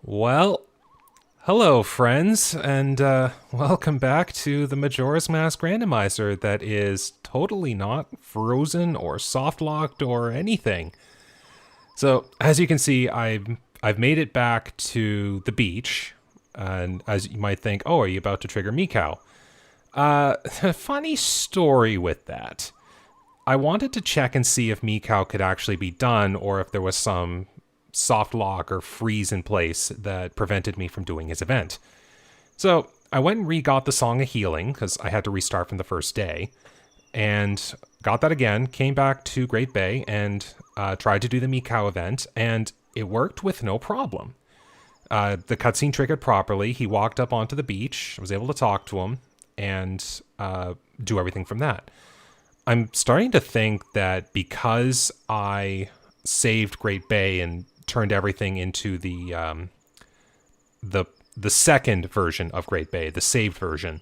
Well, hello, friends, and welcome back to the Majora's Mask Randomizer that is totally not frozen or soft locked or anything. So, as you can see, I've made it back to the beach, and as you might think, oh, are you about to trigger Mikau? Funny story with that. I wanted to check and see if Mikau could actually be done, or if there was some soft lock or freeze in place that prevented me from doing his event. So I went and re-got the Song of Healing, because I had to restart from the first day, and got that again, came back to Great Bay, and tried to do the Mikau event, and it worked with no problem. The cutscene triggered properly, he walked up onto the beach, I was able to talk to him, and do everything from that. I'm starting to think that because I saved Great Bay and turned everything into the second version of Great Bay, the saved version,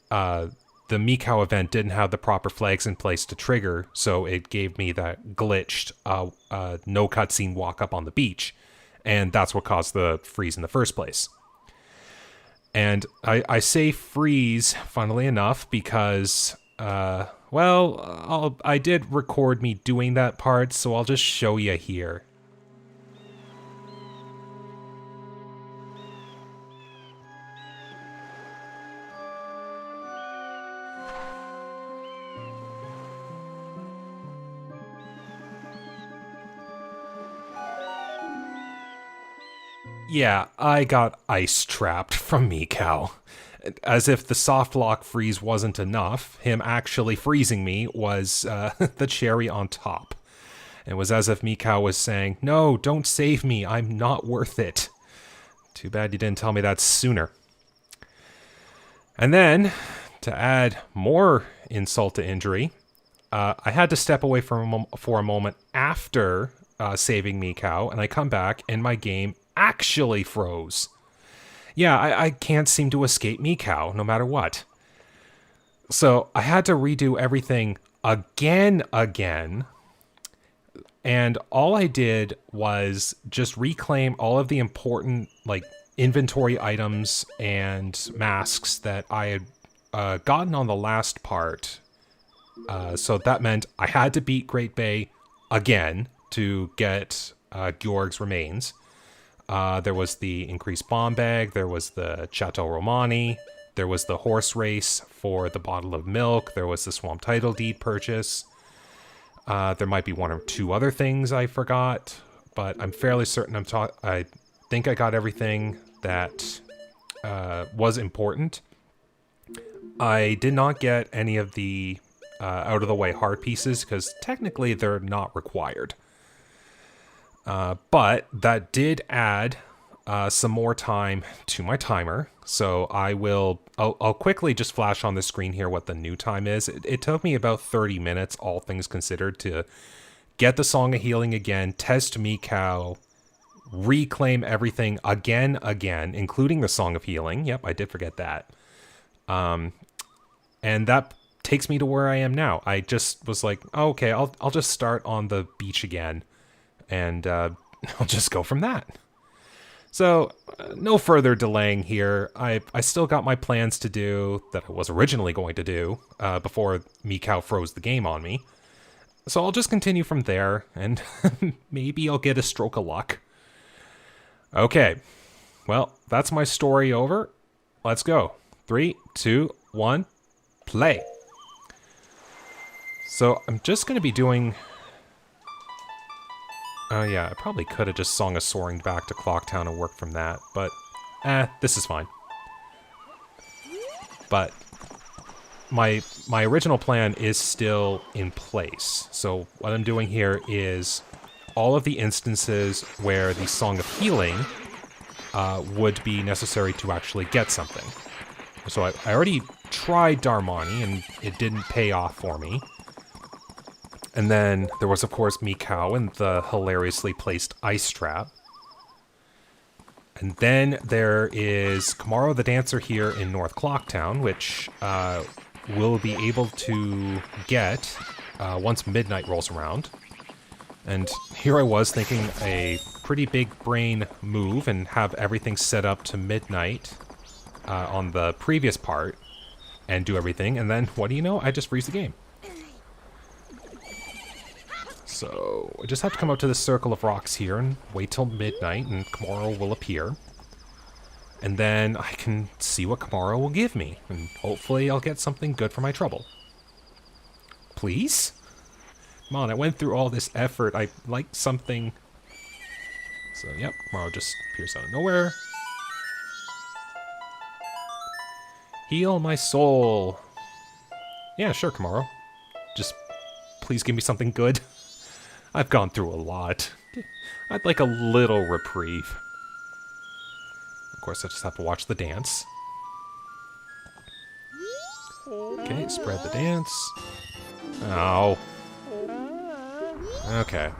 the Mikau event didn't have the proper flags in place to trigger, so it gave me that glitched no cutscene walk up on the beach, and that's what caused the freeze in the first place. And I say freeze, funnily enough, because I did record me doing that part, so I'll just show you here. Yeah, I got ice trapped from Mikau. As if the soft lock freeze wasn't enough, him actually freezing me was the cherry on top. It was as if Mikau was saying, "No, don't save me, I'm not worth it." Too bad you didn't tell me that sooner. And then, to add more insult to injury, I had to step away for a moment after saving Mikau, and I come back and my game actually froze. Yeah, I can't seem to escape Mikau, no matter what. So I had to redo everything again, and all I did was just reclaim all of the important, like, inventory items and masks that I had gotten on the last part. So that meant I had to beat Great Bay again to get Georg's remains. There was the increased bomb bag, there was the Chateau Romani, there was the horse race for the bottle of milk, there was the swamp title deed purchase. There might be one or two other things I forgot, but I'm fairly certain I think I got everything that was important. I did not get any of the out of the way hard pieces because technically they're not required. But that did add some more time to my timer. So I'll quickly just flash on the screen here what the new time is. It took me about 30 minutes, all things considered, to get the Song of Healing again, test Mikau, reclaim everything again, including the Song of Healing. Yep, I did forget that. And that takes me to where I am now. I just was like, oh, okay, I'll just start on the beach again, and I'll just go from that. So, no further delaying here. I still got my plans to do that I was originally going to do before Mikau froze the game on me. So I'll just continue from there, and maybe I'll get a stroke of luck. Okay, well, that's my story over. Let's go. 3, 2, 1, play. So I'm just going to be doing... Oh yeah, I probably could have just sung a Soaring back to Clocktown and worked from that, but this is fine. But my original plan is still in place. So what I'm doing here is all of the instances where the Song of Healing would be necessary to actually get something. So I already tried Darmani and it didn't pay off for me. And then there was, of course, Mikau and the hilariously placed ice trap. And then there is Kamaro the Dancer here in North Clocktown, which we'll be able to get once midnight rolls around. And here I was thinking a pretty big brain move and have everything set up to midnight on the previous part and do everything, and then, what do you know, I just freeze the game. So, I just have to come up to this circle of rocks here and wait till midnight, and Kamaro will appear. And then I can see what Kamaro will give me, and hopefully I'll get something good for my trouble. Please? Come on, I went through all this effort. I like something. So, yep, Kamaro just appears out of nowhere. Heal my soul. Yeah, sure, Kamaro. Just please give me something good. I've gone through a lot. I'd like a little reprieve. Of course, I just have to watch the dance. Okay, spread the dance. Oh. Okay.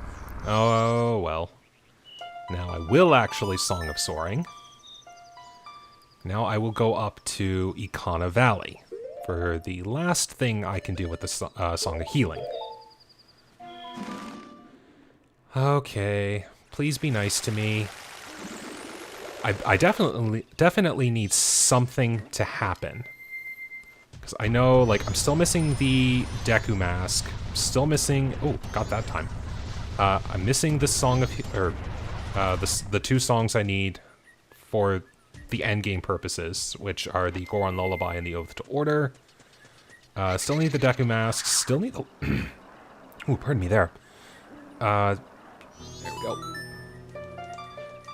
Oh, well. Now I will actually Song of Soaring. Now I will go up to Ikana Valley for the last thing I can do with the Song of Healing. Okay, please be nice to me. I definitely need something to happen. Because I know, like, I'm still missing the Deku Mask. I'm still missing... Oh, got that time. I'm missing the Song of... the two songs I need for the endgame purposes, which are the Goron Lullaby and the Oath to Order. Still need the Deku Mask. Still need the... Ooh, pardon me there. There we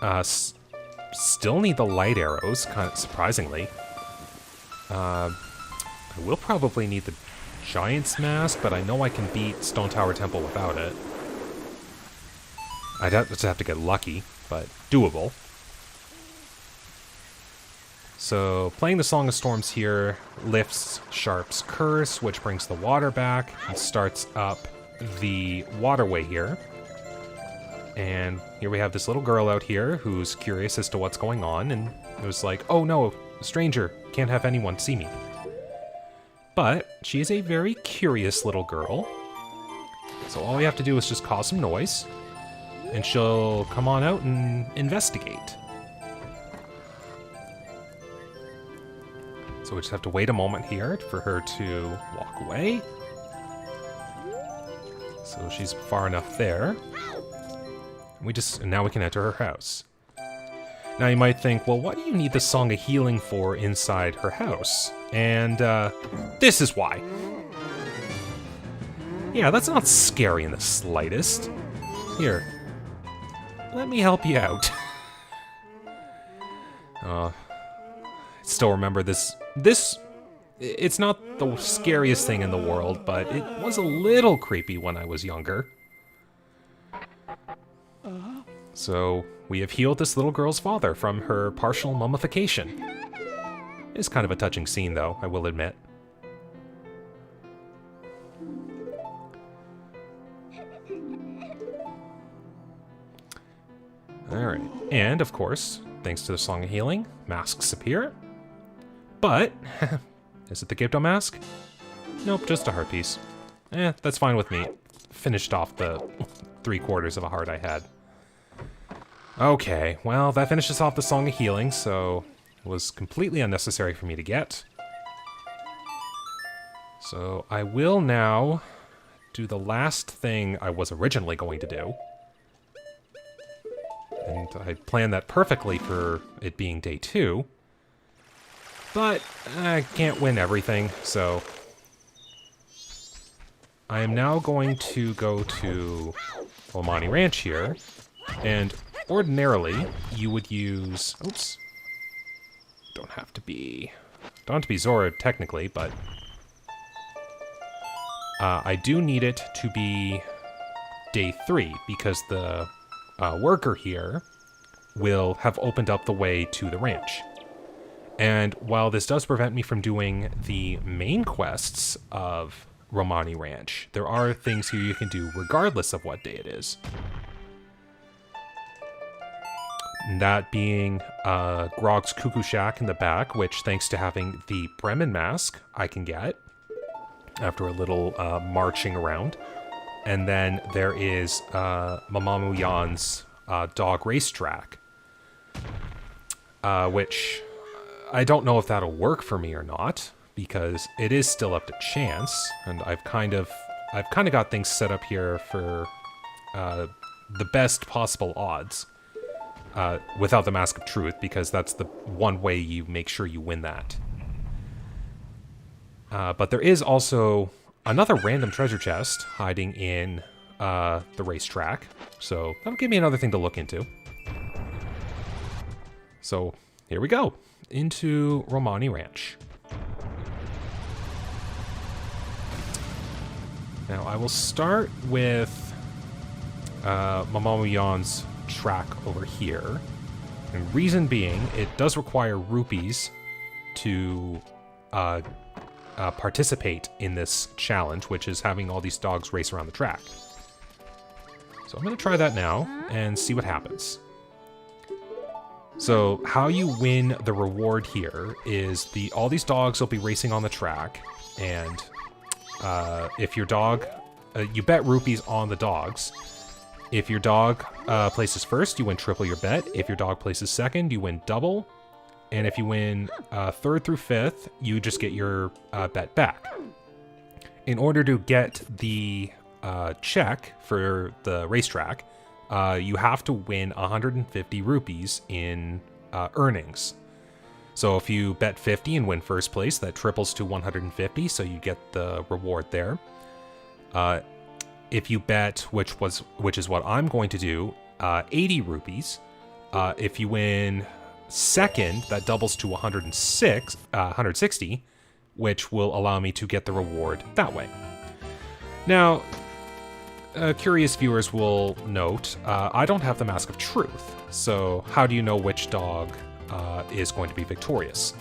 go. Still need the light arrows, kind of surprisingly. I will probably need the Giant's Mask, but I know I can beat Stone Tower Temple without it. I'd just have to get lucky, but doable. So, playing the Song of Storms here lifts Sharp's Curse, which brings the water back and starts up the waterway here. And here we have this little girl out here who's curious as to what's going on, and it was like, oh no, a stranger, can't have anyone see me. But she is a very curious little girl, so all we have to do is just cause some noise, and she'll come on out and investigate. So we just have to wait a moment here for her to walk away. So she's far enough there. And now we can enter her house. Now you might think, well, what do you need the Song of Healing for inside her house? And this is why. Yeah, that's not scary in the slightest. Here, let me help you out. I still remember this. It's not the scariest thing in the world, but it was a little creepy when I was younger. So, we have healed this little girl's father from her partial mummification. It's kind of a touching scene, though, I will admit. Alright, and of course, thanks to the Song of Healing, masks appear. But, is it the Gypto mask? Nope, just a heart piece. That's fine with me. Finished off the 3/4 of a heart I had. Okay, well, that finishes off the Song of Healing, so it was completely unnecessary for me to get. So I will now do the last thing I was originally going to do. And I planned that perfectly for it being day 2. But I can't win everything, so I am now going to go to Omani Ranch here, and ordinarily you would use... Oops. Don't have to be Zora technically, but I do need it to be day 3 because the worker here will have opened up the way to the ranch. And while this does prevent me from doing the main quests of Romani Ranch, there are things here you can do regardless of what day it is. And that being Grog's Cuckoo Shack in the back, which thanks to having the Bremen mask, I can get after a little marching around. And then there is Mamamoo Yan's dog racetrack, which I don't know if that'll work for me or not, because it is still up to chance, and I've kind of got things set up here for the best possible odds without the Mask of Truth, because that's the one way you make sure you win that. But there is also another random treasure chest hiding in the racetrack, so that'll give me another thing to look into. So here we go, into Romani Ranch. Now I will start with Mamamoo Yan's track over here. And reason being, it does require rupees to participate in this challenge, which is having all these dogs race around the track. So I'm going to try that now and see what happens. So how you win the reward here is all these dogs will be racing on the track, and if your dog, you bet rupees on the dogs. If your dog places first, you win triple your bet. If your dog places second, you win double. And if you win third through fifth, you just get your bet back. In order to get the check for the racetrack, you have to win 150 rupees in earnings. So if you bet 50 and win first place, that triples to 150, so you get the reward there. If you bet, which is what I'm going to do, 80 rupees. If you win second, that doubles to 160, which will allow me to get the reward that way. Now, curious viewers will note, I don't have the Mask of Truth, so how do you know which dog is going to be victorious?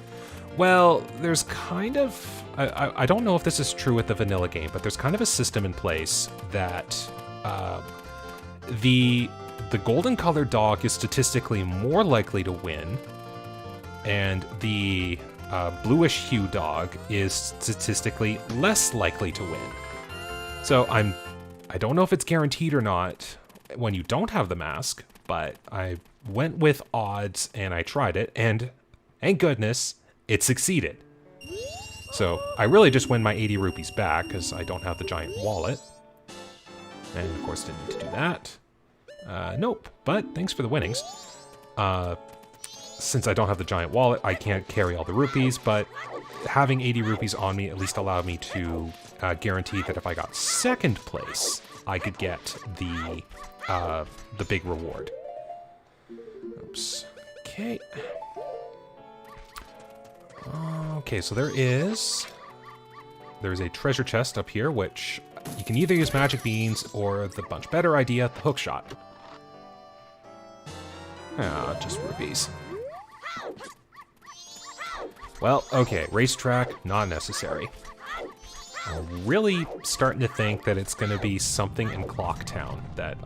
Well, there's kind of... I don't know if this is true with the vanilla game, but there's kind of a system in place that the golden colored dog is statistically more likely to win, and the bluish hue dog is statistically less likely to win. So I don't know if it's guaranteed or not when you don't have the mask, but I went with odds and I tried it, and thank goodness it succeeded. So I really just win my 80 rupees back because I don't have the giant wallet. And of course didn't need to do that. Nope, but thanks for the winnings. Since I don't have the giant wallet, I can't carry all the rupees, but having 80 rupees on me at least allowed me to guarantee that if I got second place, I could get the big reward. Oops. Okay. Okay, so there's a treasure chest up here, which you can either use magic beans or the much better idea, the hook shot. Ah, just rupees. Well, okay, racetrack, not necessary. I'm really starting to think that it's going to be something in Clocktown that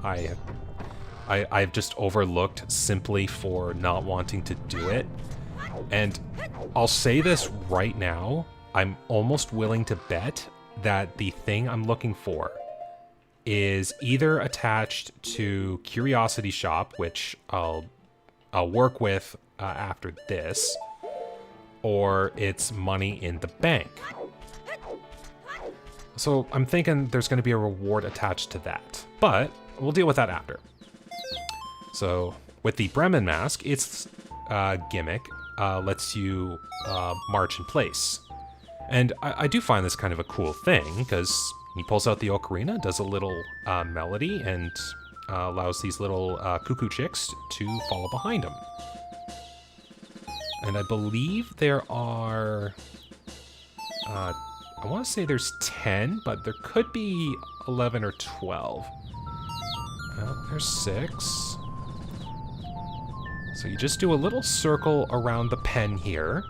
I've just overlooked simply for not wanting to do it. And I'll say this right now, I'm almost willing to bet that the thing I'm looking for is either attached to Curiosity Shop, which I'll work with after this, or it's money in the bank. So I'm thinking there's going to be a reward attached to that, but we'll deal with that after. So with the Bremen mask, its gimmick lets you march in place. And I do find this kind of a cool thing, because he pulls out the ocarina, does a little melody, and allows these little cuckoo chicks to follow behind him. And I believe there are... I want to say there's 10, but there could be 11 or 12. Well, there's 6. So you just do a little circle around the pen here,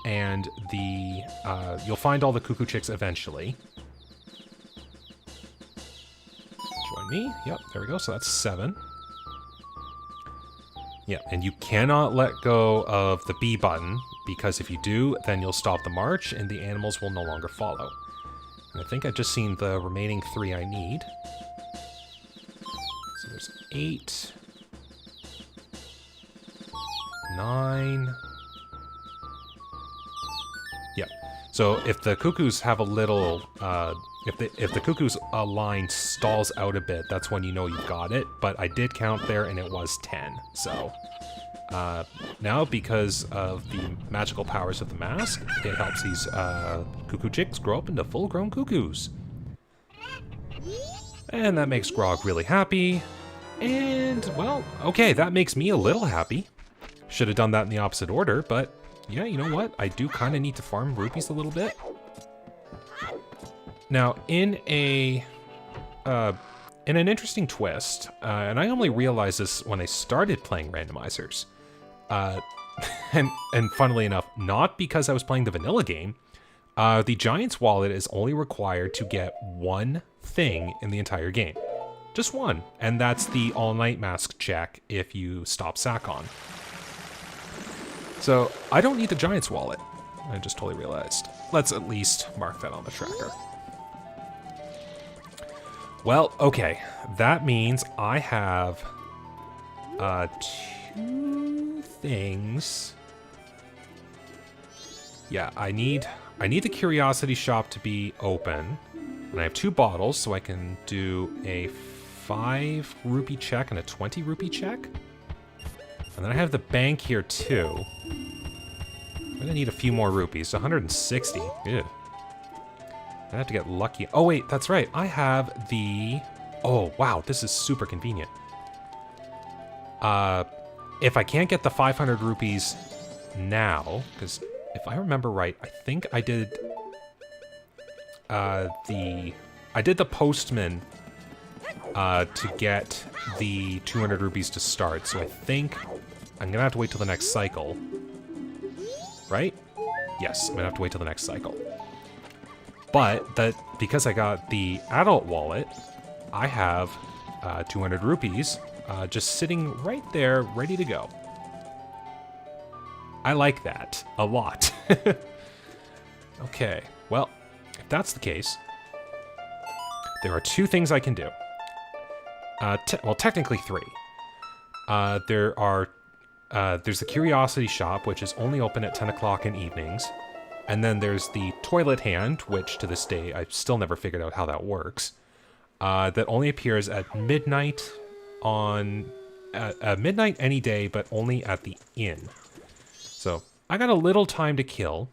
and you'll find all the cuckoo chicks eventually. Join me. Yep, there we go. So that's 7. Yeah, and you cannot let go of the B button, because if you do, then you'll stop the march and the animals will no longer follow. And I think I've just seen the remaining 3 I need. So there's 8, 9. Yep. So if the cuckoos have a little, if the cuckoo's line stalls out a bit, that's when you know you've got it. But I did count there, and it was 10. So now, because of the magical powers of the mask, it helps these cuckoo chicks grow up into full-grown cuckoos. And that makes Grog really happy. And, well, okay, that makes me a little happy. Should have done that in the opposite order, but yeah, you know what? I do kind of need to farm rupees a little bit. Now, in an interesting twist, and I only realized this when I started playing randomizers, and funnily enough, not because I was playing the vanilla game, the Giant's Wallet is only required to get one thing in the entire game. Just one, and that's the all-night mask check if you stop Sakon. So, I don't need the Giant's Wallet. I just totally realized. Let's at least mark that on the tracker. Well, okay. That means I have 2 things. Yeah, I need the Curiosity Shop to be open. And I have 2 bottles, so I can do a 5 rupee check and a 20 rupee check. And then I have the bank here too. I'm gonna need a few more rupees. 160. Ew. I have to get lucky. Oh wait, that's right. I have the... Oh wow, this is super convenient. If I can't get the 500 rupees now, because if I remember right, I think I did the postman to get the 200 rupees to start. So I think I'm gonna have to wait till the next cycle. Right? Yes, I'm gonna have to wait till the next cycle. But because I got the adult wallet, I have 200 rupees just sitting right there, ready to go. I like that a lot. Okay, well, if that's the case, there are 2 things I can do. Well, technically 3. There's the Curiosity Shop, which is only open at 10 o'clock in evenings. And then there's the Toilet Hand, which to this day I've still never figured out how that works. That only appears at midnight midnight any day, but only at the inn. So I got a little time to kill.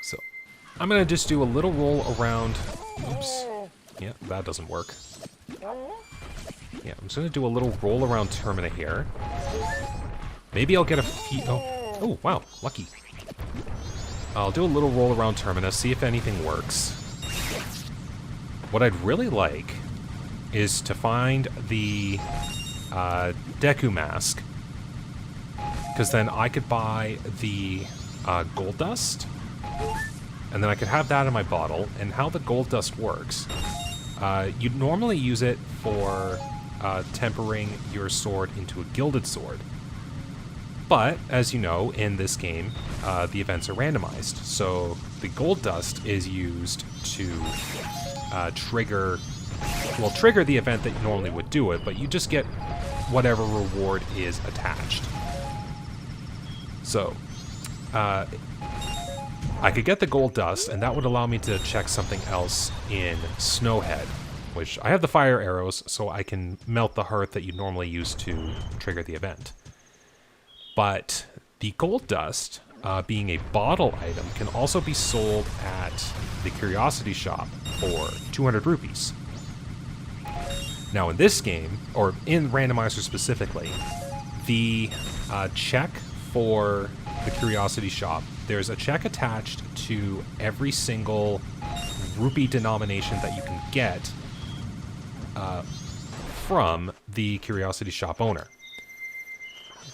So I'm gonna just do a little roll around. Oops. Yeah, that doesn't work. Yeah, I'm just gonna do a little roll around Termina here. Maybe I'll get a few... Oh, wow, lucky. I'll do a little roll around Termina, see if anything works. What I'd really like is to find the Deku Mask, because then I could buy the gold dust, and then I could have that in my bottle. And how the gold dust works, you'd normally use it for tempering your sword into a gilded sword. But, as you know, in this game, the events are randomized. So the gold dust is used to trigger the event that normally would do it, but you just get whatever reward is attached. So, I could get the gold dust, and that would allow me to check something else in Snowhead, which I have the fire arrows, so I can melt the hearth that you normally use to trigger the event. But the gold dust, being a bottle item, can also be sold at the Curiosity Shop for 200 rupees. Now in this game, or in Randomizer specifically, the check for the Curiosity Shop, there's a check attached to every single rupee denomination that you can get from the Curiosity Shop owner.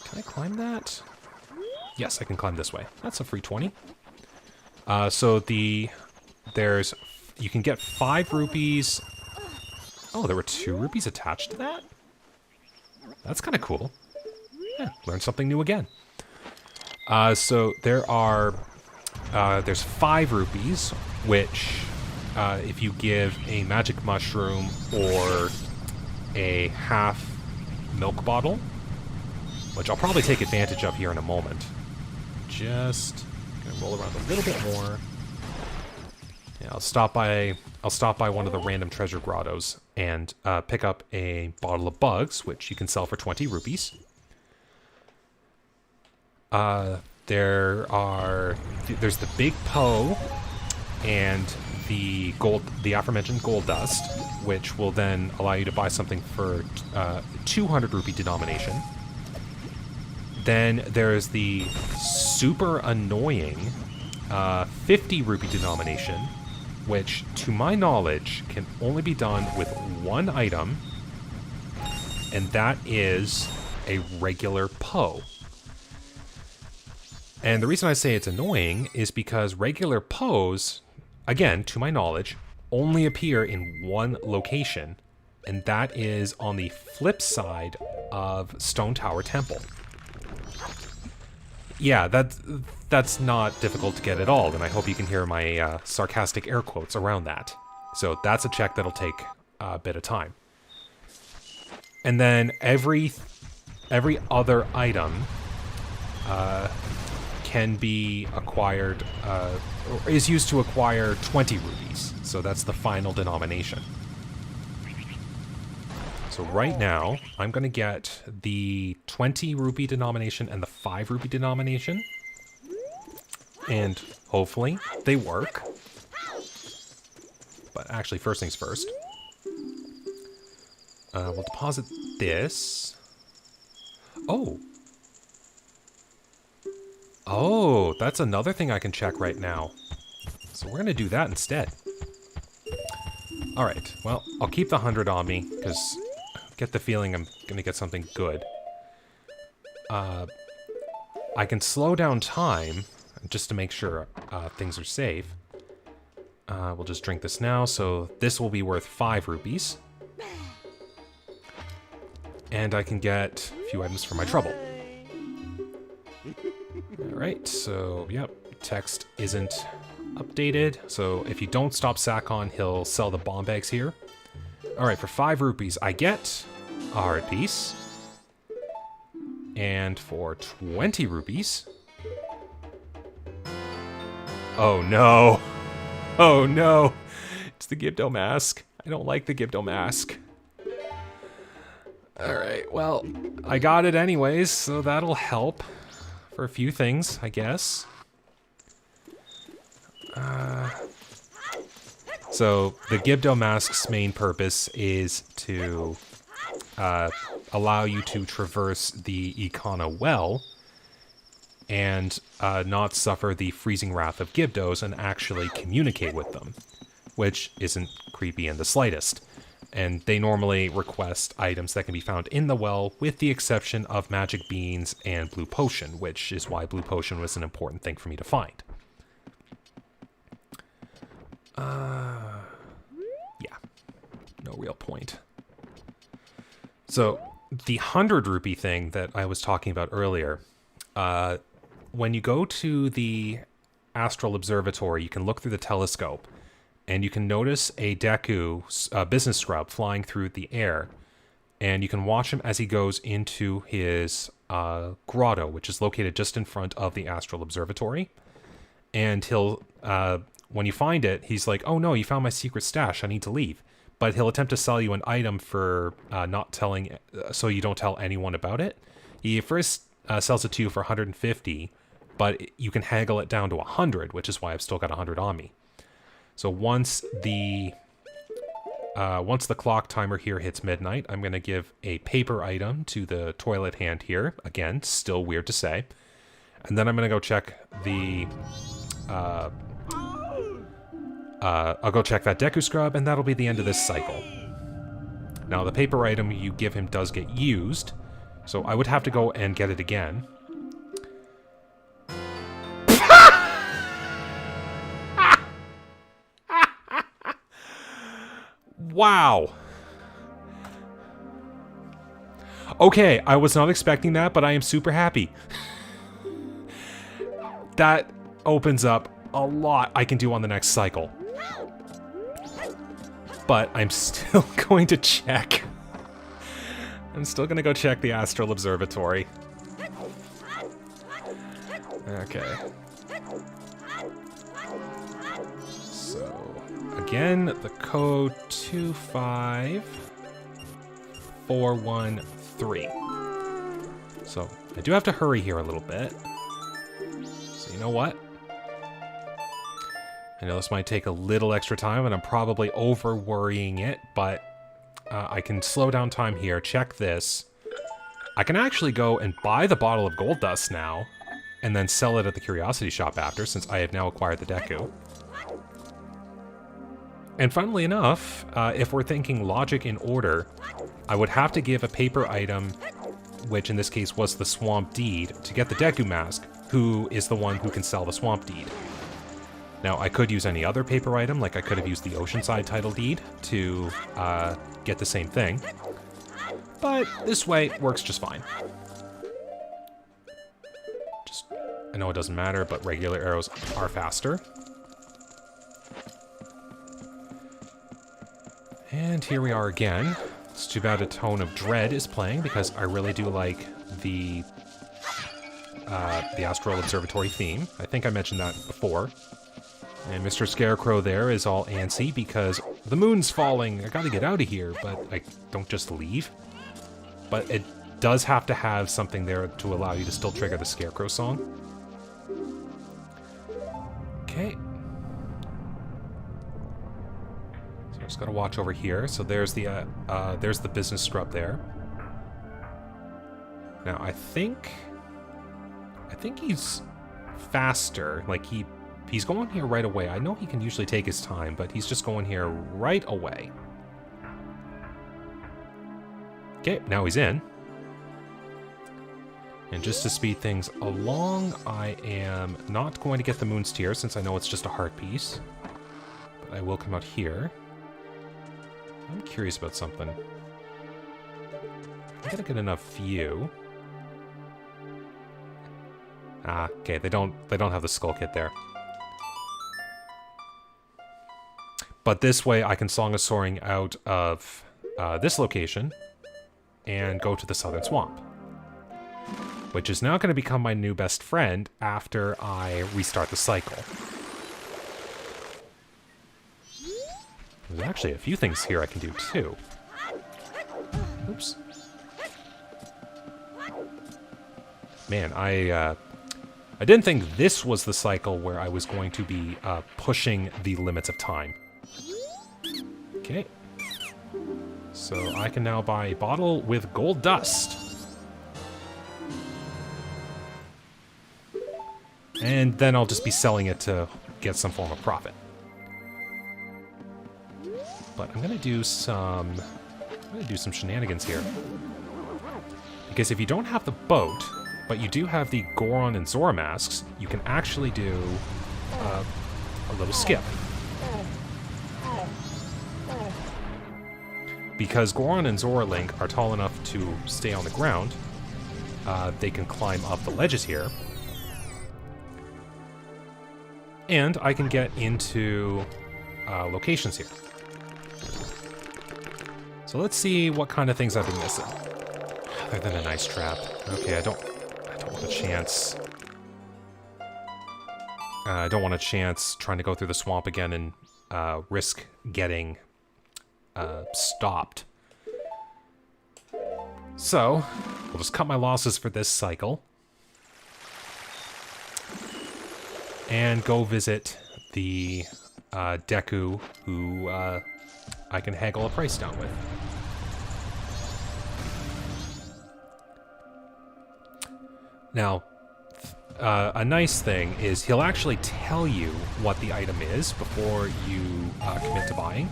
Can I climb that? Yes, I can climb this way. That's a free 20. So you can get 5 rupees. Oh, there were 2 rupees attached to that? That's kind of cool. Yeah, learned something new again. So there's 5 rupees, which if you give a magic mushroom or a half milk bottle, which I'll probably take advantage of here in a moment. Just gonna roll around a little bit more. Yeah, I'll stop by one of the random treasure grottos and pick up a bottle of bugs, which you can sell for 20 rupees. There's the big Poe and the aforementioned gold dust, which will then allow you to buy something for 200 rupee denomination. Then there's the super annoying 50 rupee denomination, which, to my knowledge, can only be done with one item, and that is a regular Poe. And the reason I say it's annoying is because regular Poes, again, to my knowledge, only appear in one location, and that is on the flip side of Stone Tower Temple. Yeah, that's not difficult to get at all, and I hope you can hear my sarcastic air quotes around that. So that's a check that'll take a bit of time. And then every other item can be acquired, or is used to acquire 20 rupees. So that's the final denomination. So right now, I'm going to get the 20 rupee denomination and the 5 rupee denomination. And hopefully they work. But actually, first things first. We'll deposit this. Oh. Oh, that's another thing I can check right now. So we're going to do that instead. Alright, well, I'll keep the 100 on me, because I get the feeling I'm going to get something good. I can slow down time, just to make sure things are safe. We'll just drink this now, so this will be worth 5 rupees. And I can get a few items for my trouble. Alright, so, yep, text isn't updated. So if you don't stop Sakon, he'll sell the bomb bags here. Alright, for 5 rupees, I get a heart piece. And for 20 rupees... Oh no! Oh no! It's the Gibdo mask. I don't like the Gibdo mask. Alright, well, I got it anyways, so that'll help. For a few things, I guess. So, the Gibdo mask's main purpose is to allow you to traverse the Ikana well and not suffer the freezing wrath of Gibdos and actually communicate with them, which isn't creepy in the slightest. And they normally request items that can be found in the well, with the exception of magic beans and blue potion, which is why blue potion was an important thing for me to find. Yeah, no real point. So, the 100 rupee thing that I was talking about earlier, when you go to the Astral Observatory, you can look through the telescope, and you can notice a Deku, business scrub, flying through the air. And you can watch him as he goes into his grotto, which is located just in front of the Astral Observatory. And he'll, when you find it, he's like, oh no, you found my secret stash, I need to leave. But he'll attempt to sell you an item for not telling, so you don't tell anyone about it. He first sells it to you for 150, but you can haggle it down to 100, which is why I've still got 100 on me. So once the clock timer here hits midnight, I'm going to give a paper item to the toilet hand here. Again, still weird to say. And then I'm going to go check the... I'll go check that Deku Scrub, and that'll be the end of this cycle. Now, the paper item you give him does get used, so I would have to go and get it again. Wow. Okay, I was not expecting that, but I am super happy. That opens up a lot I can do on the next cycle. But I'm still going to check. I'm still going to go check the Astral Observatory. Okay. So, again, the code 25413. So, I do have to hurry here a little bit. So, you know what? I know this might take a little extra time, and I'm probably over-worrying it, but I can slow down time here. Check this. I can actually go and buy the bottle of gold dust now, and then sell it at the curiosity shop after, since I have now acquired the Deku. And funnily enough, if we're thinking logic in order, I would have to give a paper item, which in this case was the Swamp Deed, to get the Deku Mask, who is the one who can sell the Swamp Deed. Now, I could use any other paper item, like I could have used the Oceanside Title Deed to get the same thing. But this way works just fine. I know it doesn't matter, but regular arrows are faster. And here we are again. It's too bad a Tone of Dread is playing, because I really do like the Astral Observatory theme. I think I mentioned that before. And Mr. Scarecrow there is all antsy because the moon's falling. I gotta get out of here, but I don't just leave. But it does have to have something there to allow you to still trigger the Scarecrow song. Okay. So I just gotta watch over here. So there's the business scrub there. Now I think he's faster. Like he's going here right away. I know he can usually take his time, but he's just going here right away. Okay, now he's in. And just to speed things along, I am not going to get the Moon's Tear since I know it's just a heart piece. But I will come out here. I'm curious about something. I gotta get enough view. Ah, okay, they don't have the skull kit there. But this way I can Song of Soaring out of this location and go to the Southern Swamp, which is now going to become my new best friend after I restart the cycle. There's actually a few things here I can do too. Oops. Man, I didn't think this was the cycle where I was going to be pushing the limits of time. Okay. So I can now buy a bottle with gold dust. And then I'll just be selling it to get some form of profit. But I'm gonna do some shenanigans here. Because if you don't have the boat, but you do have the Goron and Zora masks, you can actually do a little skip. Because Goron and Zora Link are tall enough to stay on the ground, they can climb up the ledges here. And I can get into locations here. So let's see what kind of things I've been missing. Other than a nice trap. Okay, I don't want a chance. I don't want a chance trying to go through the swamp again and risk getting stopped. So, we'll just cut my losses for this cycle. And go visit the Deku who I can haggle a price down with. Now, a nice thing is he'll actually tell you what the item is before you commit to buying.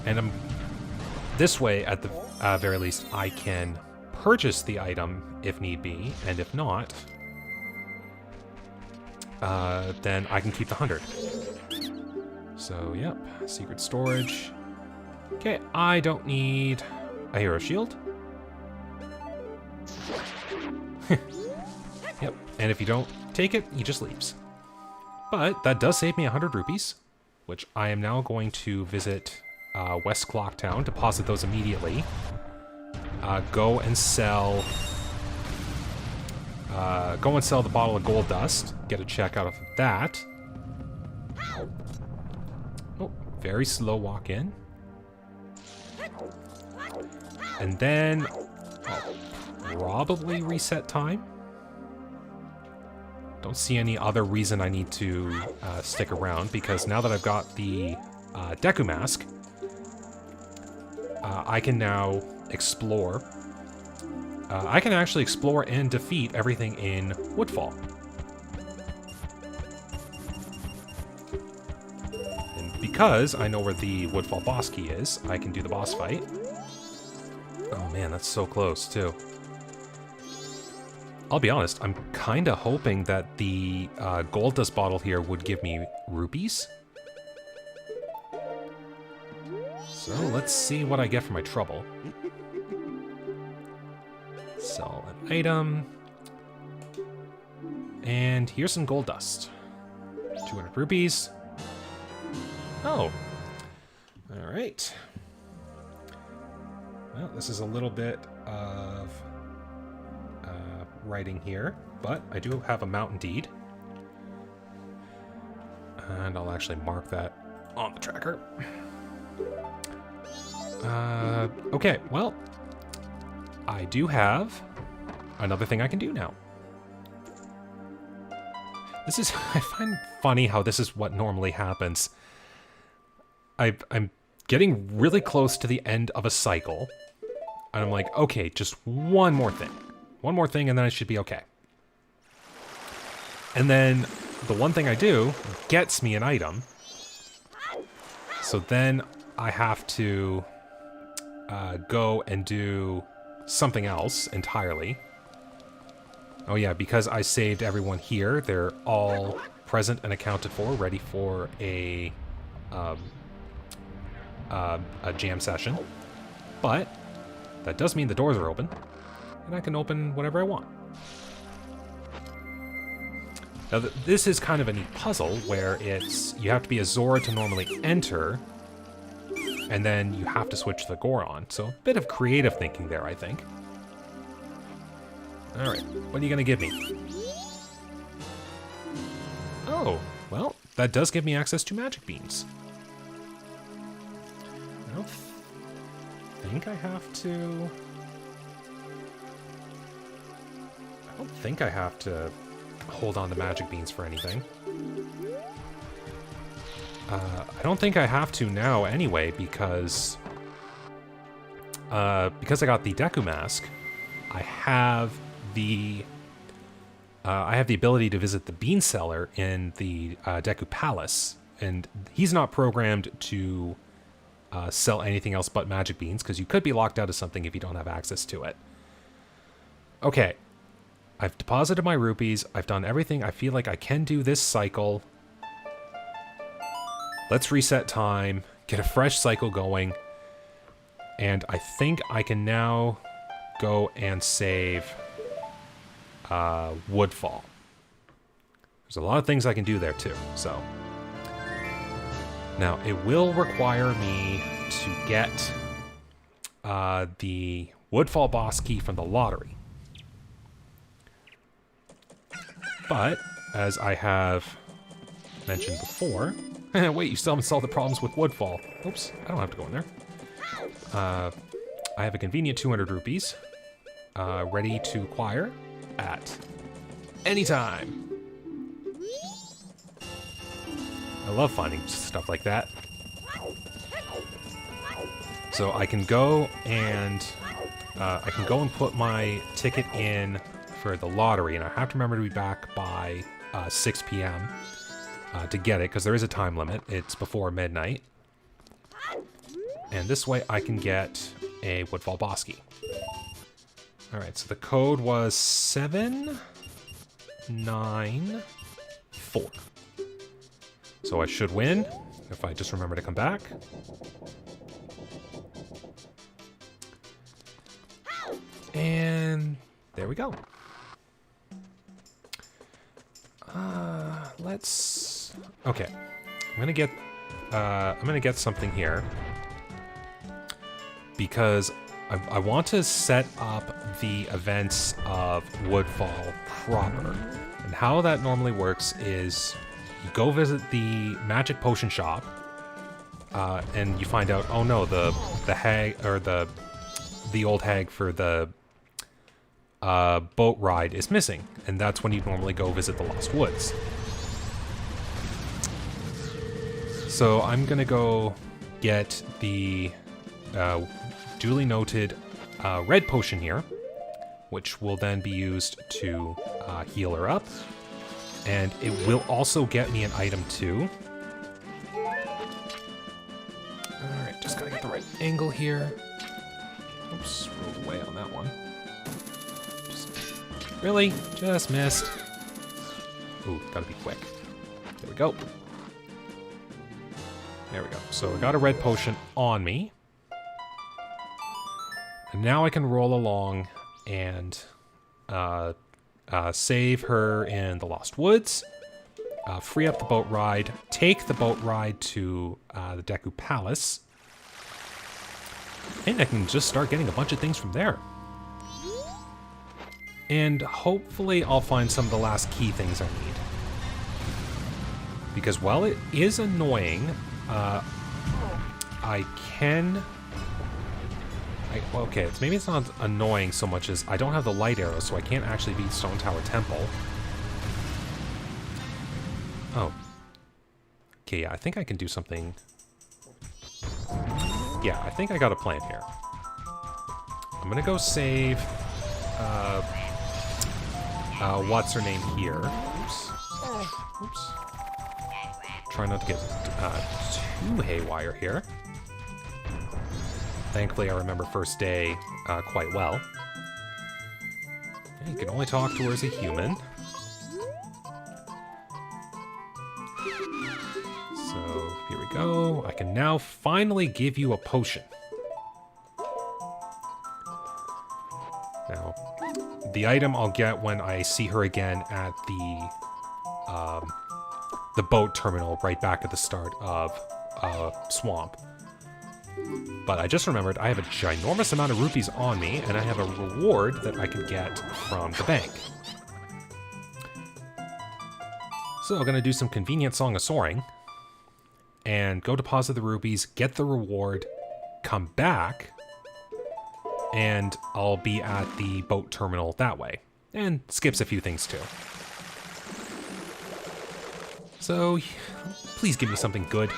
And this way, at the very least, I can purchase the item if need be, and if not, then I can keep the 100. So, yep, secret storage. Okay, I don't need a hero shield. Yep, and if you don't take it, he just leaves. But that does save me 100 rupees, which I am now going to visit West Clocktown, deposit those immediately. Go and sell go and sell the bottle of gold dust. Get a check out of that. Oh, very slow walk in. And then I'll probably reset time. Don't see any other reason I need to stick around, because now that I've got the Deku Mask, I can now explore. I can actually explore and defeat everything in Woodfall. And because I know where the Woodfall boss key is, I can do the boss fight. Oh man, that's so close too. I'll be honest, I'm kind of hoping that the gold dust bottle here would give me rupees. So let's see what I get for my trouble. Sell an item. And here's some gold dust. 200 rupees. Oh. Alright. Well, this is a little bit of writing here, but I do have a mountain deed. And I'll actually mark that on the tracker. Okay, well, I do have another thing I can do now. This is, I find funny how this is what normally happens. I'm getting really close to the end of a cycle, and I'm like, okay, just one more thing. One more thing, and then I should be okay. And then the one thing I do gets me an item. So then I have to go and do something else entirely. Oh yeah, because I saved everyone here, they're all present and accounted for, ready for a jam session. But that does mean the doors are open, and I can open whatever I want. Now this is kind of a neat puzzle where it's, you have to be a Zora to normally enter, and then you have to switch the Goron. So a bit of creative thinking there, I think. Alright, what are you gonna give me? Oh, well, that does give me access to magic beans. I don't think I have to... I don't think I have to hold on to magic beans for anything. I don't think I have to now anyway, because I got the Deku Mask, I have the ability to visit the bean seller in the Deku Palace, and he's not programmed to sell anything else but magic beans, because you could be locked out of something if you don't have access to it. Okay, I've deposited my rupees, I've done everything I feel like I can do this cycle. Let's reset time, get a fresh cycle going, and I think I can now go and save Woodfall. There's a lot of things I can do there too, so. Now, it will require me to get the Woodfall boss key from the lottery. But, as I have mentioned before... Wait, you still haven't solved the problems with Woodfall. Oops, I don't have to go in there. I have a convenient 200 rupees ready to acquire at any time. I love finding stuff like that. So I can go and put my ticket in for the lottery, and I have to remember to be back by 6 p.m. To get it, because there is a time limit. It's before midnight. And this way I can get a Woodfall boss key. Alright, so the code was 794. So I should win, if I just remember to come back. And there we go. Let's... Okay. I'm gonna get something here. Because I want to set up the events of Woodfall proper. And how that normally works is you go visit the magic potion shop, and you find out, oh no, the hag, or the old hag for the boat ride is missing. And that's when you normally go visit the Lost Woods. So I'm gonna go get the duly noted red potion here, which will then be used to heal her up. And it will also get me an item too. Alright, just gotta get the right angle here. Oops, rolled away on that one. Really? Just missed. Ooh, gotta be quick. There we go. There we go. So I got a red potion on me. And now I can roll along and save her in the Lost Woods, free up the boat ride, take the boat ride to the Deku Palace, and I can just start getting a bunch of things from there. And hopefully I'll find some of the last key things I need. Because while it is annoying, I can... okay, maybe it's not annoying so much as I don't have the light arrow, so I can't actually beat Stone Tower Temple. Oh. Okay, yeah, I think I can do something... Yeah, I think I got a plan here. I'm gonna go save... what's her name here? Oops. Oops. Try not to get too haywire here. Thankfully, I remember first day quite well. You can only talk to her as a human. So, here we go. I can now finally give you a potion. Now, the item I'll get when I see her again at the boat terminal right back at the start of Swamp. But I just remembered I have a ginormous amount of rupees on me, and I have a reward that I can get from the bank. So I'm going to do some convenient Song of Soaring, and go deposit the rupees, get the reward, come back, and I'll be at the boat terminal that way. And skips a few things too. So, please give me something good.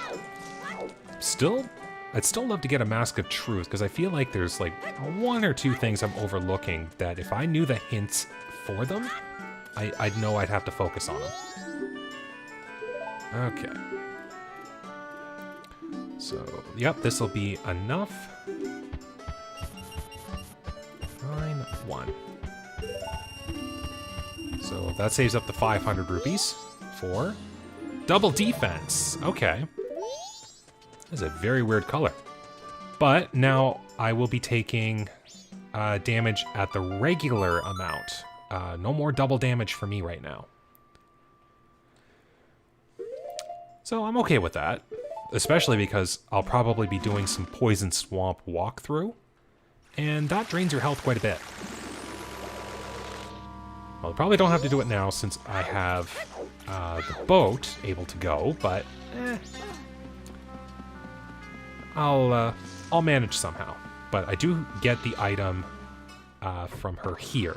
I'd still love to get a Mask of Truth, because I feel like there's like one or two things I'm overlooking that if I knew the hints for them, I'd know I'd have to focus on them. Okay. So, yep, this will be enough. 9-1. So that saves up the 500 rupees for double defense. Okay. That's a very weird color. But now I will be taking damage at the regular amount. No more double damage for me right now. So I'm okay with that. Especially because I'll probably be doing some Poison Swamp walkthrough. And that drains your health quite a bit. Well, I probably don't have to do it now since I have the boat able to go, but I'll manage somehow. But I do get the item from her here.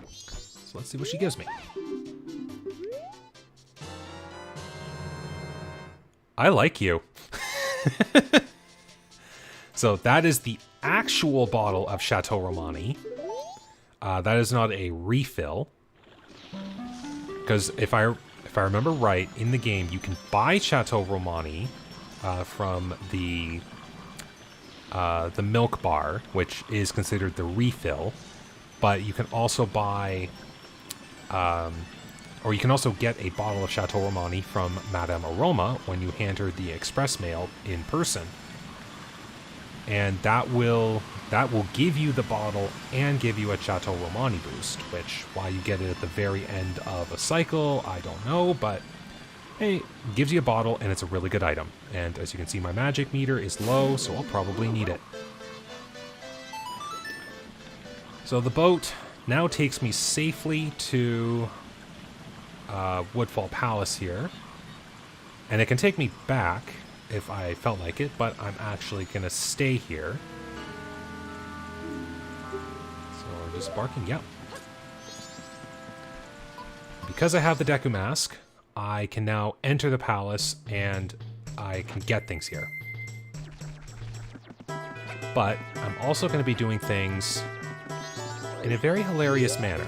So let's see what she gives me. I like you. So that is the actual bottle of Chateau Romani. That is not a refill. Because if I remember right, in the game, you can buy Chateau Romani from the milk bar, which is considered the refill. But you can also buy, or you can also get a bottle of Chateau Romani from Madame Aroma when you hand her the express mail in person. And that will give you the bottle and give you a Chateau Romani boost, which, why you get it at the very end of a cycle, I don't know, but Hey, gives you a bottle, and it's a really good item. And as you can see, my magic meter is low, so I'll probably need it. So the boat now takes me safely to Woodfall Palace here. And it can take me back if I felt like it, but I'm actually going to stay here. So we're just barking, yep. Because I have the Deku Mask, I can now enter the palace and I can get things here. But I'm also going to be doing things in a very hilarious manner.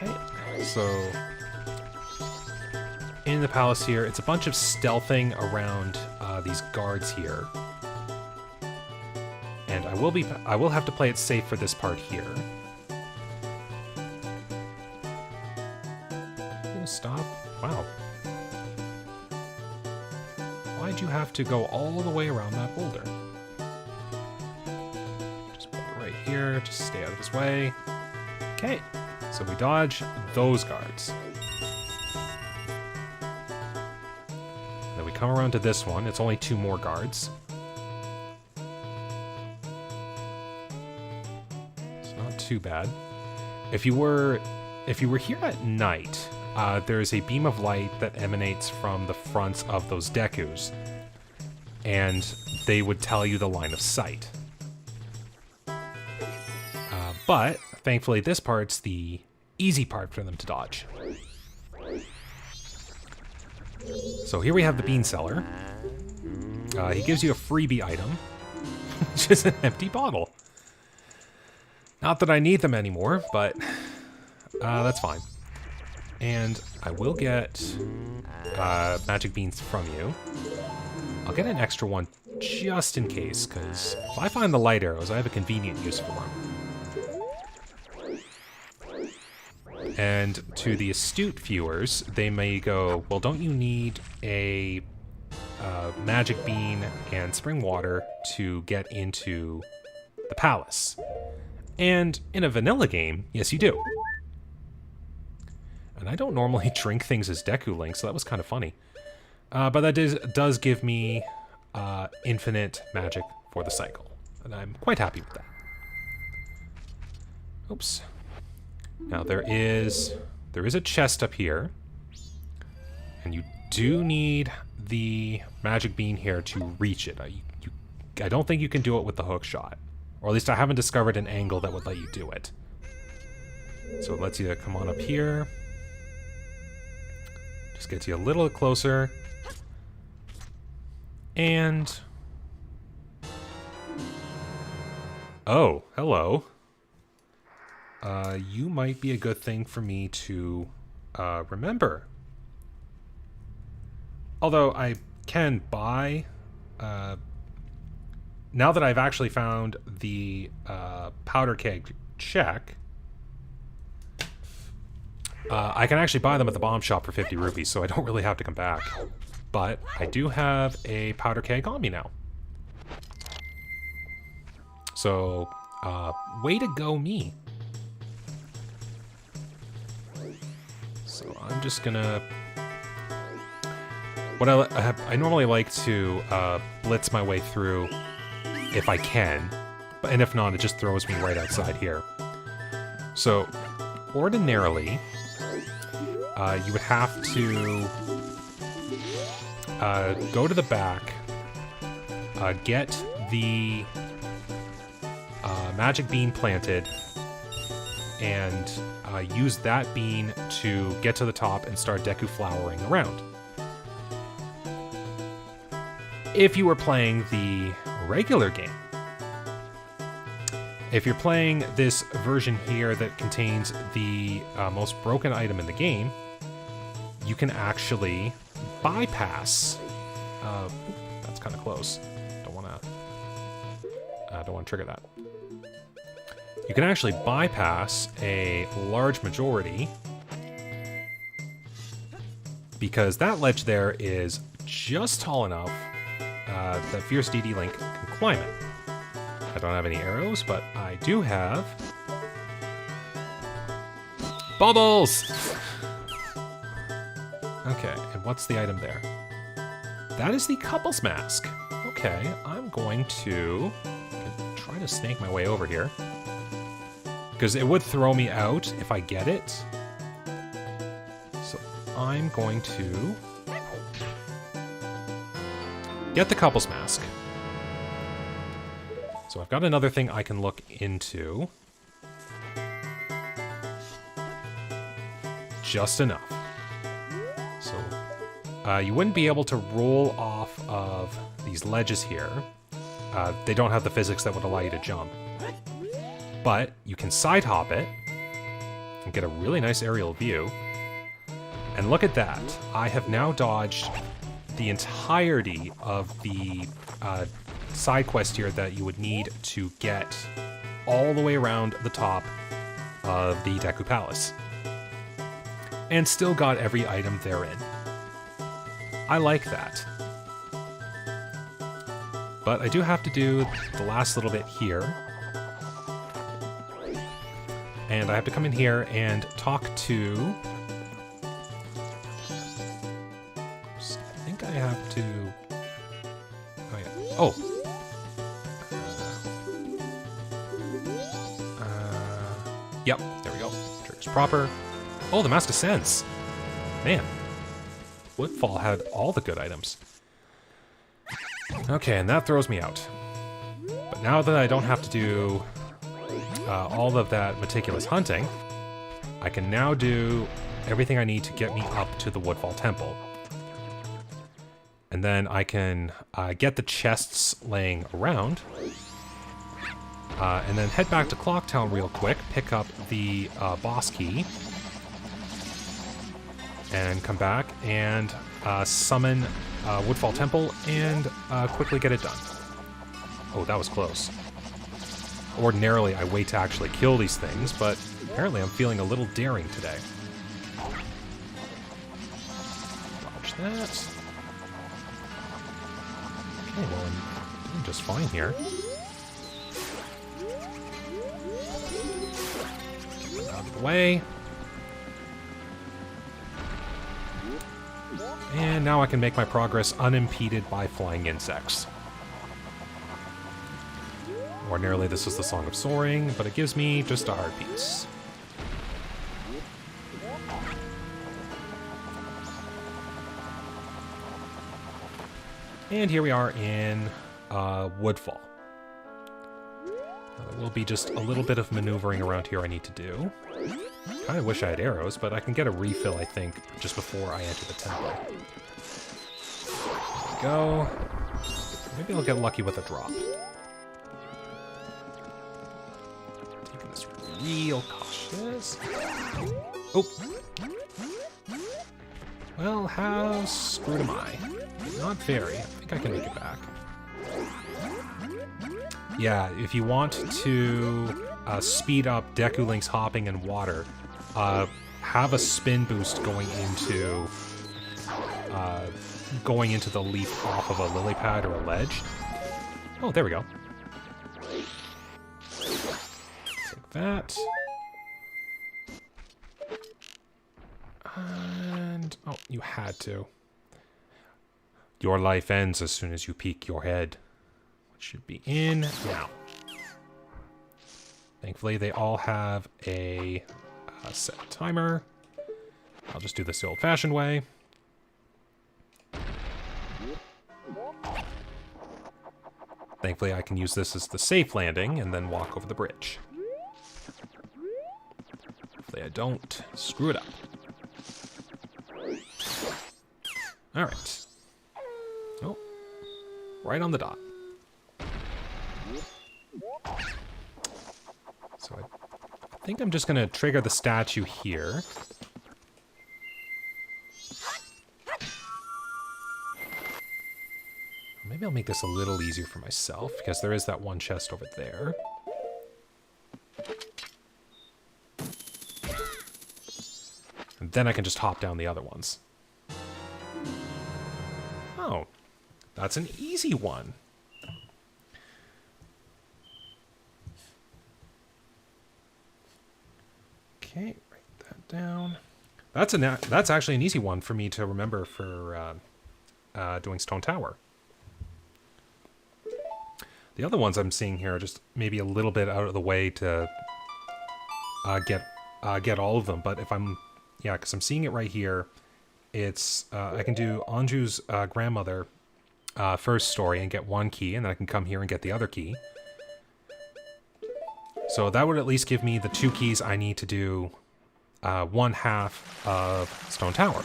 Okay, so in the palace here, it's a bunch of stealthing around these guards here. And I will have to play it safe for this part here. Stop. Wow. Why'd you have to go all the way around that boulder? Just put it right here. Just stay out of his way. Okay. So we dodge those guards. Then we come around to this one. It's only 2 more guards. It's not too bad. If you were here at night, there's a beam of light that emanates from the fronts of those Dekus, and they would tell you the line of sight. But thankfully this part's the easy part for them to dodge. So here we have the bean seller. He gives you a freebie item, which is an empty bottle. Not that I need them anymore, but that's fine. And I will get magic beans from you. I'll get an extra one just in case, because if I find the light arrows, I have a convenient use for them. And to the astute viewers, they may go, well, don't you need a magic bean and spring water to get into the palace? And in a vanilla game, yes you do. And I don't normally drink things as Deku Link, so that was kind of funny. But that does give me infinite magic for the cycle. And I'm quite happy with that. Oops. Now there is a chest up here. And you do need the magic bean here to reach it. I don't think you can do it with the hook shot. Or at least I haven't discovered an angle that would let you do it. So it lets you come on up here. Just gets you a little closer. And... oh, hello. You might be a good thing for me to remember. Although I can buy... now that I've actually found the powder keg check... I can actually buy them at the bomb shop for 50 rupees, so I don't really have to come back. But I do have a powder keg on me now. So, way to go me. So I'm just gonna... what I normally like to blitz my way through if I can, and if not, it just throws me right outside here. So, ordinarily... you would have to go to the back, get the magic bean planted, and use that bean to get to the top and start Deku flowering around. If you were playing the regular game. If you're playing this version here that contains the most broken item in the game, you can actually bypass. That's kind of close. Don't want to trigger that. You can actually bypass a large majority because that ledge there is just tall enough that Fierce DD Link can climb it. I don't have any arrows, but I do have... bubbles! Okay, and what's the item there? That is the couple's mask. Okay, I'm going to try to snake my way over here. Because it would throw me out if I get it. So I'm going to get the couple's mask. So I've got another thing I can look into. Just enough. So you wouldn't be able to roll off of these ledges here. They don't have the physics that would allow you to jump. But you can side hop it and get a really nice aerial view. And look at that. I have now dodged the entirety of the side quest here that you would need to get all the way around the top of the Deku Palace. And still got every item therein. I like that. But I do have to do the last little bit here. And I have to come in here and talk to... I think I have to... Oh, yeah. Oh! Yep, there we go. Triggers proper. Oh, the Mask of Sense. Man. Woodfall had all the good items. Okay, and that throws me out. But now that I don't have to do all of that meticulous hunting, I can now do everything I need to get me up to the Woodfall Temple. And then I can get the chests laying around, and then head back to Clocktown real quick, pick up the boss key, and come back and summon Woodfall Temple and quickly get it done. Oh, that was close. Ordinarily, I wait to actually kill these things, but apparently I'm feeling a little daring today. Dodge that. Okay, well, I'm doing just fine here. Get them out of the way. And now I can make my progress unimpeded by flying insects. Ordinarily, this is the Song of Soaring, but it gives me just a heart piece. And here we are in Woodfall. There will be just a little bit of maneuvering around here I need to do. Kind of wish I had arrows, but I can get a refill, I think, just before I enter the temple. There we go. Maybe I'll get lucky with a drop. Taking this real cautious. Oh! Well, how screwed am I? Not very. I think I can make it back. Yeah, if you want to speed up Deku Link's hopping in water, have a spin boost going into the leaf off of a lily pad or a ledge. Oh, there we go. Take that. And oh, you had to. Your life ends as soon as you peek your head. What should be in now? Thankfully, they all have a set timer. I'll just do this the old-fashioned way. Thankfully, I can use this as the safe landing and then walk over the bridge. Hopefully I don't screw it up. Alright. Oh, right on the dot. So I think I'm just going to trigger the statue here. Maybe I'll make this a little easier for myself, because there is that one chest over there. And then I can just hop down the other ones. Oh, that's an easy one. Okay, write that down. That's actually an easy one for me to remember for doing Stone Tower. The other ones I'm seeing here are just maybe a little bit out of the way to get all of them. But if I'm, yeah, because I'm seeing it right here, it's I can do Anju's grandmother first story and get one key, and then I can come here and get the other key. So that would at least give me the 2 keys I need to do one half of Stone Tower.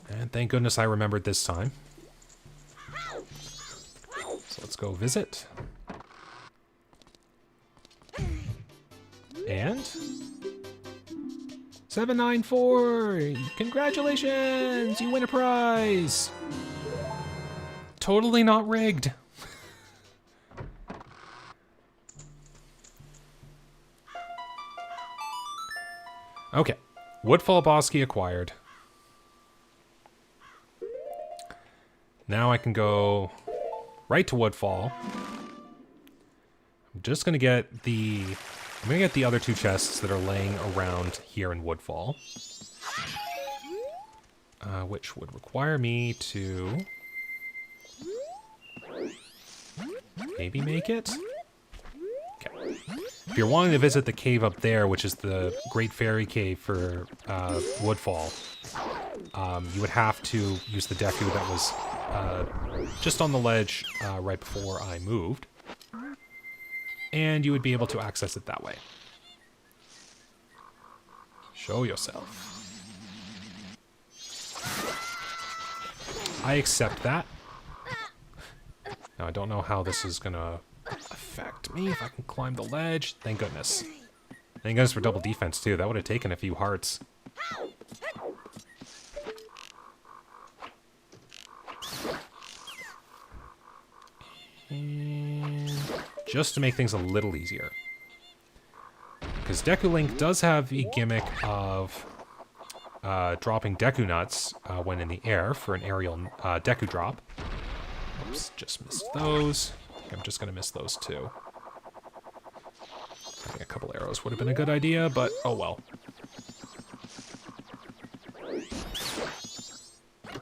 And thank goodness I remembered this time. So let's go visit. And 794! Congratulations! You win a prize! Totally not rigged. Okay. Woodfall boss key acquired. Now I can go right to Woodfall. I'm just gonna get the... I'm gonna get the other 2 chests that are laying around here in Woodfall. Which would require me to... maybe make it? Okay. If you're wanting to visit the cave up there, which is the Great Fairy Cave for Woodfall, you would have to use the Deku that was just on the ledge right before I moved. And you would be able to access it that way. Show yourself. I accept that. Now, I don't know how this is gonna affect me if I can climb the ledge. Thank goodness. Thank goodness for double defense, too. That would have taken a few hearts. And just to make things a little easier. Because Deku Link does have the gimmick of dropping Deku Nuts when in the air for an aerial Deku drop. Oops, just missed those. I think I'm just going to miss those too. I think a couple arrows would have been a good idea, but oh well.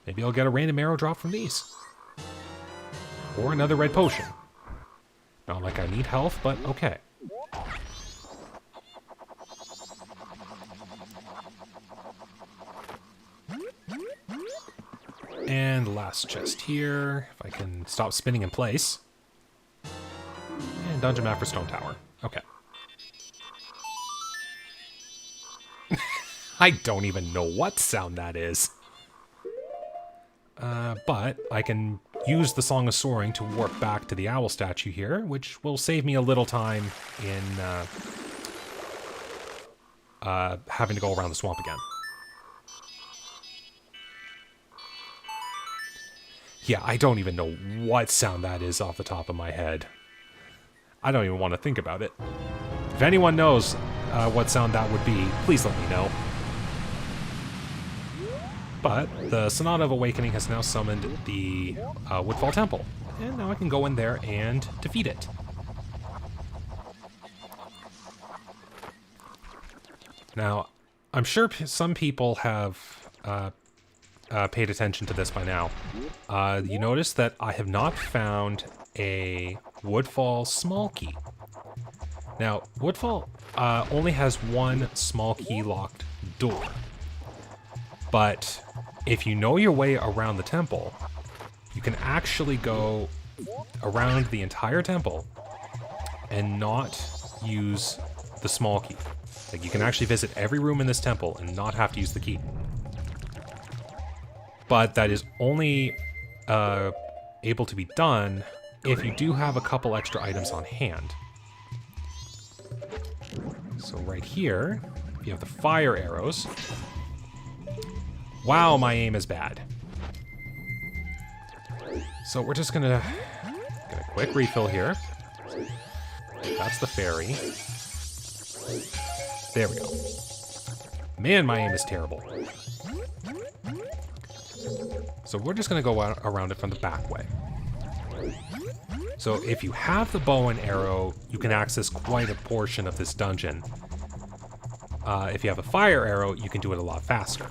Maybe I'll get a random arrow drop from these. Or another red potion. Not like I need health, but okay. And last chest here, if I can stop spinning in place. And dungeon map for Stone Tower. Okay. I don't even know what sound that is. But I can use the Song of Soaring to warp back to the owl statue here, which will save me a little time in having to go around the swamp again. Yeah, I don't even know what sound that is off the top of my head. I don't even want to think about it. If anyone knows what sound that would be, please let me know. But the Sonata of Awakening has now summoned the Woodfall Temple, and now I can go in there and defeat it. Now, I'm sure some people have paid attention to this by now. You notice that I have not found a Woodfall small key. Now, Woodfall only has one small key locked door. But if you know your way around the temple, you can actually go around the entire temple and not use the small key. Like, you can actually visit every room in this temple and not have to use the key. But that is only able to be done if you do have a couple extra items on hand. So right here, you have the fire arrows. Wow, my aim is bad. So we're just gonna get a quick refill here. That's the fairy. There we go. Man, my aim is terrible. So we're just gonna go around it from the back way. So if you have the bow and arrow, you can access quite a portion of this dungeon. If you have a fire arrow, you can do it a lot faster.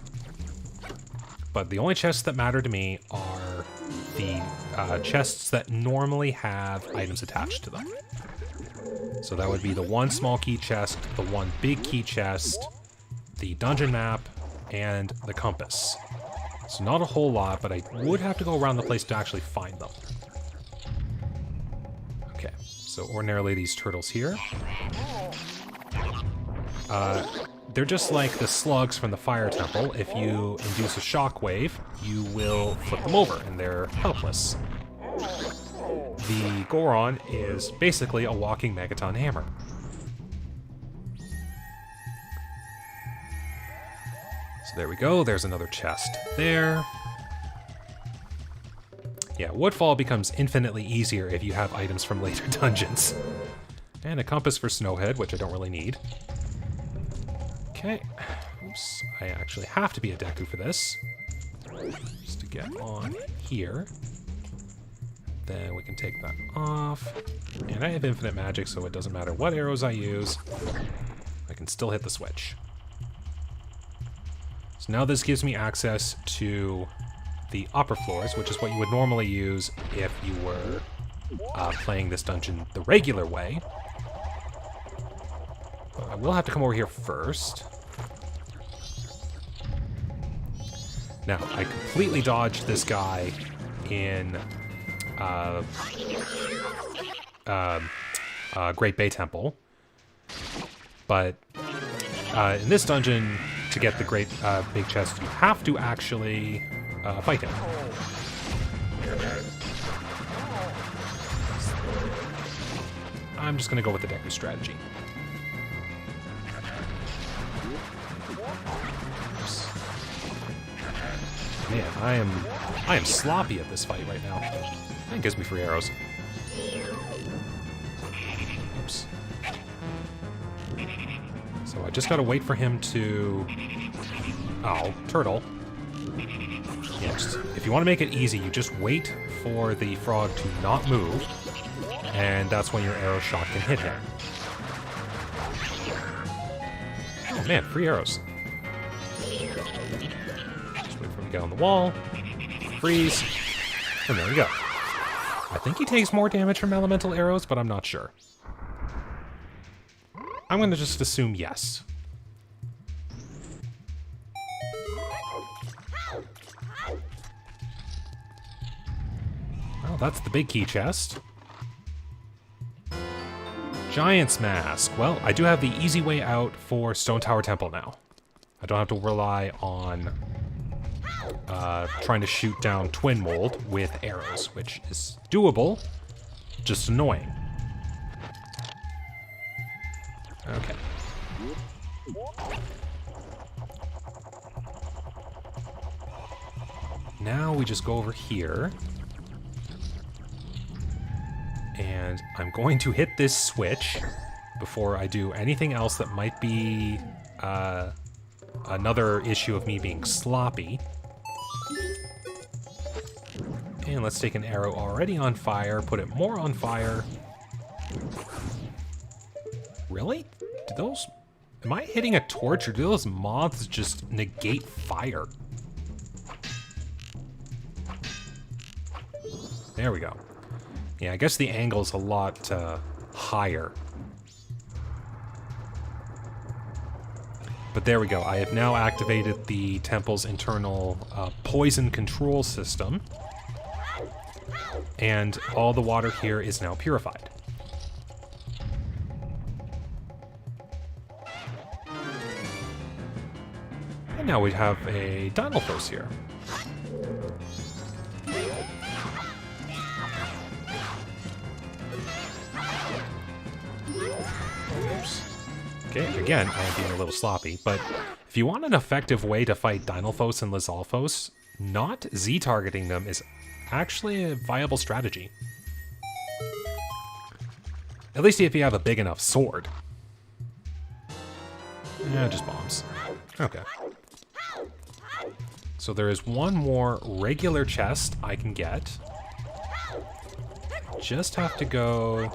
But the only chests that matter to me are the chests that normally have items attached to them. So that would be the one small key chest, the one big key chest, the dungeon map, and the compass. So not a whole lot, but I would have to go around the place to actually find them. Okay, so ordinarily these turtles here. They're just like the slugs from the fire temple. If you induce a shockwave, you will flip them over, and they're helpless. The Goron is basically a walking megaton hammer. So there we go, there's another chest there. Yeah, Woodfall becomes infinitely easier if you have items from later dungeons. And a compass for Snowhead, which I don't really need. Okay, oops, I actually have to be a Deku for this. Just to get on here. Then we can take that off. And I have infinite magic, so it doesn't matter what arrows I use. I can still hit the switch. So now this gives me access to the upper floors, which is what you would normally use if you were playing this dungeon the regular way. But I will have to come over here first. Now, I completely dodged this guy in Great Bay Temple. But in this dungeon, to get the great big chest, you have to actually fight him. I'm just going to go with the Deku strategy. Oops. Man, I am sloppy at this fight right now. That gives me free arrows. Oops. So I just gotta wait for him to... Oh, turtle. Yeah, if you want to make it easy, you just wait for the frog to not move, and that's when your arrow shot can hit him. Oh man, free arrows. Just wait for him to get on the wall. Freeze. And there we go. I think he takes more damage from elemental arrows, but I'm not sure. I'm going to just assume yes. Well, that's the big key chest. Giant's Mask. Well, I do have the easy way out for Stone Tower Temple now. I don't have to rely on trying to shoot down Twin Mold with arrows, which is doable, just annoying. Okay. Now we just go over here. And I'm going to hit this switch before I do anything else that might be another issue of me being sloppy. And let's take an arrow already on fire, put it more on fire. Really? Do those... Am I hitting a torch, or do those moths just negate fire? There we go. Yeah, I guess the angle's a lot higher. But there we go. I have now activated the temple's internal poison control system. And all the water here is now purified. And now we have a Dinalfos here. Oops. Okay, again, I am being a little sloppy, but if you want an effective way to fight Dinalfos and Lizalfos, not Z-targeting them is actually a viable strategy. At least if you have a big enough sword. Yeah, just bombs. Okay. So there is one more regular chest I can get. just have to go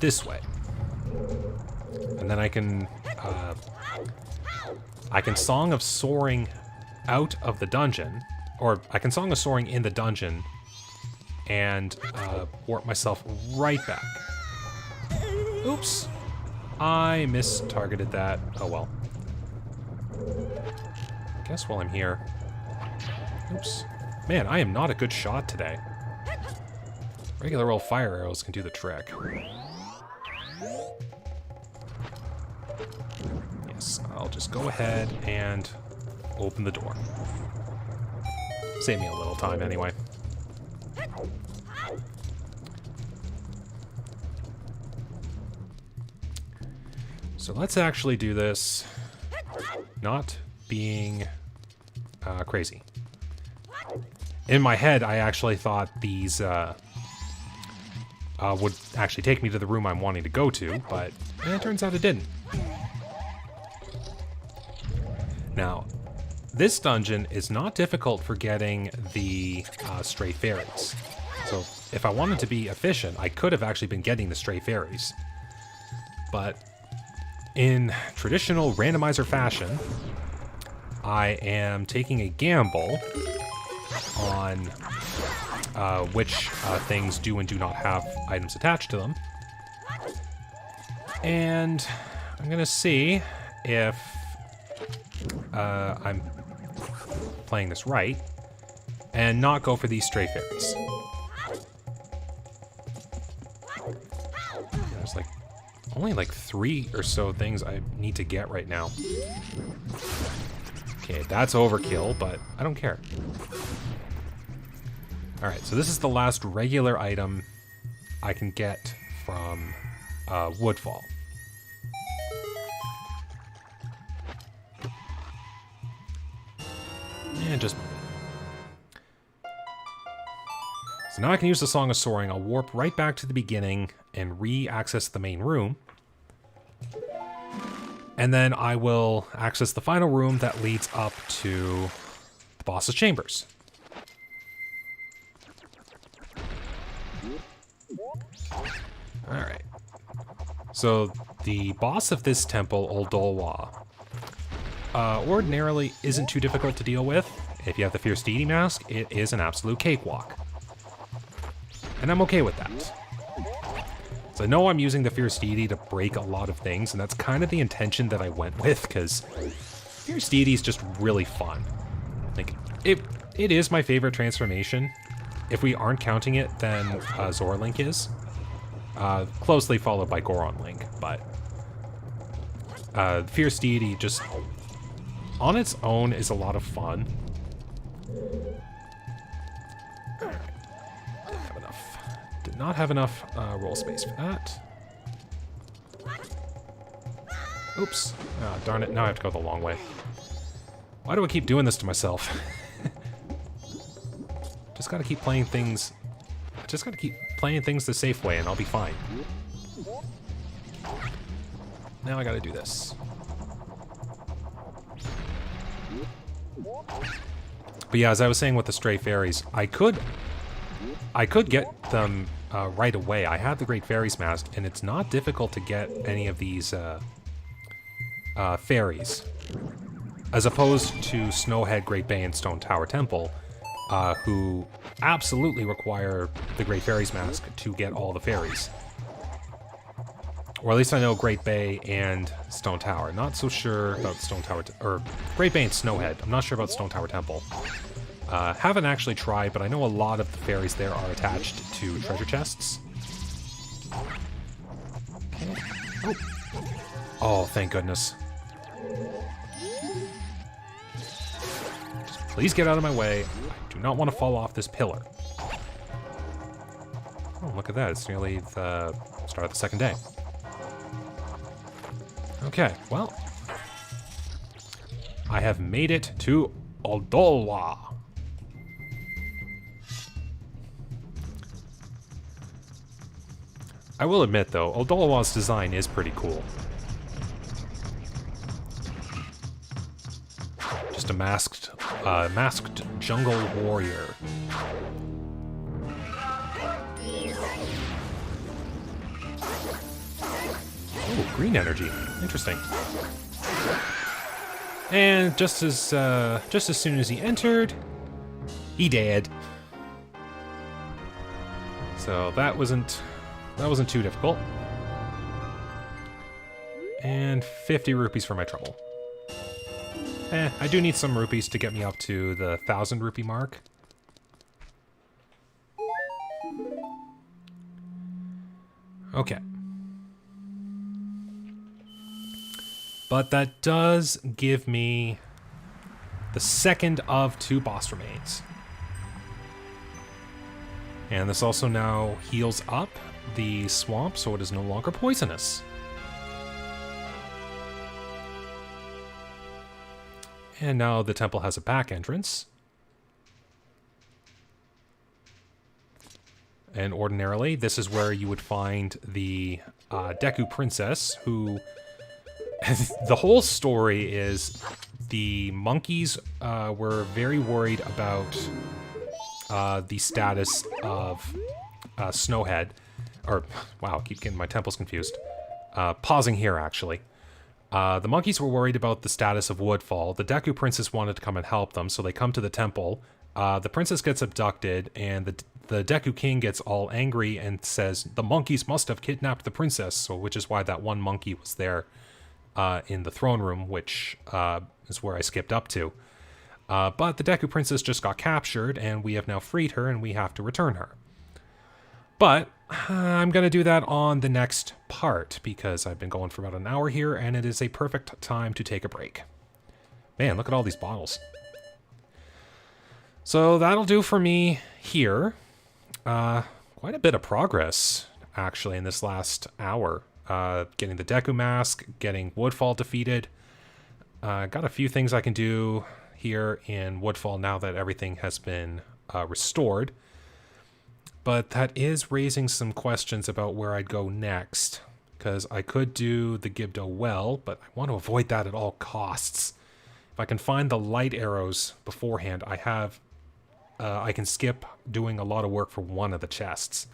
this way. And then I can Song of Soaring out of the dungeon, or I can Song of Soaring in the dungeon and warp myself right back. Oops. I mistargeted that. Oh well. Guess while I'm here. Oops. Man, I am not a good shot today. Regular old fire arrows can do the trick. Yes, I'll just go ahead and open the door. Save me a little time anyway. So let's actually do this not being crazy. In my head, I actually thought these would actually take me to the room I'm wanting to go to, but it turns out it didn't. Now, this dungeon is not difficult for getting the stray fairies. So if I wanted to be efficient, I could have actually been getting the stray fairies. But in traditional randomizer fashion, I am taking a gamble on which things do and do not have items attached to them. And I'm gonna see if I'm playing this right and not go for these stray fairies. There's like only like 3 or so things I need to get right now. Okay, that's overkill, but I don't care. Alright, so this is the last regular item I can get from Woodfall. And just... So now I can use the Song of Soaring. I'll warp right back to the beginning and re-access the main room. And then I will access the final room that leads up to the boss's chambers. Alright. So the boss of this temple, Oldolwa, ordinarily isn't too difficult to deal with. If you have the Fierce Deity mask, it is an absolute cakewalk. And I'm okay with that. So I know I'm using the Fierce Deity to break a lot of things, and that's kind of the intention that I went with, because Fierce Deity is just really fun. Like, it is my favorite transformation. If we aren't counting it, then Zora Link is. Closely followed by Goron Link, but Fierce Deity just on its own is a lot of fun. Did not have enough roll space for that. Oops. Oh, darn it, now I have to go the long way. Why do I keep doing this to myself? Just gotta keep playing things... Just gotta keep playing things the safe way and I'll be fine. Now I gotta do this. But yeah, as I was saying with the stray fairies, I could get them right away. I have the Great Fairies mask, and it's not difficult to get any of these fairies, as opposed to Snowhead, Great Bay, and Stone Tower Temple, who absolutely require the Great Fairies mask to get all the fairies. Or at least I know Great Bay and Stone Tower. Not so sure about Stone Tower, or Great Bay and Snowhead. I'm not sure about Stone Tower Temple. Haven't actually tried, but I know a lot of the fairies there are attached to treasure chests. Okay. Oh, thank goodness. Just please get out of my way. I do not want to fall off this pillar. Oh, look at that. It's nearly the start of the second day. Okay, well, I have made it to Oldolwa. I will admit, though, Oldolwa's design is pretty cool. Just a masked jungle warrior. Oh, green energy. Interesting. And just as soon as he entered, he dead. So that wasn't too difficult. And 50 rupees for my trouble. I do need some rupees to get me up to the 1,000 rupee mark. Okay. But that does give me the second of 2 boss remains. And this also now heals up the swamp so it is no longer poisonous. And now the temple has a back entrance. And ordinarily, this is where you would find the Deku Princess, who... the whole story is the monkeys were very worried about the status of Snowhead. Or, wow, I keep getting my temples confused. Pausing here, actually. The monkeys were worried about the status of Woodfall. The Deku Princess wanted to come and help them, so they come to the temple. The princess gets abducted, and the Deku King gets all angry and says, the monkeys must have kidnapped the princess, so which is why that one monkey was there in the throne room, which is where I skipped up to. But the Deku Princess just got captured, and we have now freed her, and we have to return her. But I'm going to do that on the next part, because I've been going for about an hour here, and it is a perfect time to take a break. Man, look at all these bottles. So that'll do for me here. Quite a bit of progress, actually, in this last hour. Getting the Deku Mask, getting Woodfall defeated. Got a few things I can do here in Woodfall now that everything has been restored. But that is raising some questions about where I'd go next. Because I could do the Gibdo Well, but I want to avoid that at all costs. If I can find the light arrows beforehand, I can skip doing a lot of work for one of the chests.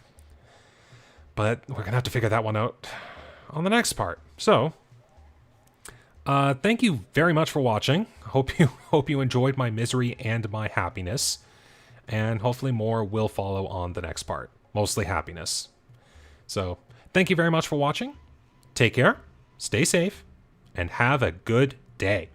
But we're going to have to figure that one out on the next part. So, thank you very much for watching. Hope you enjoyed my misery and my happiness. And hopefully more will follow on the next part. Mostly happiness. So, thank you very much for watching. Take care, stay safe, and have a good day.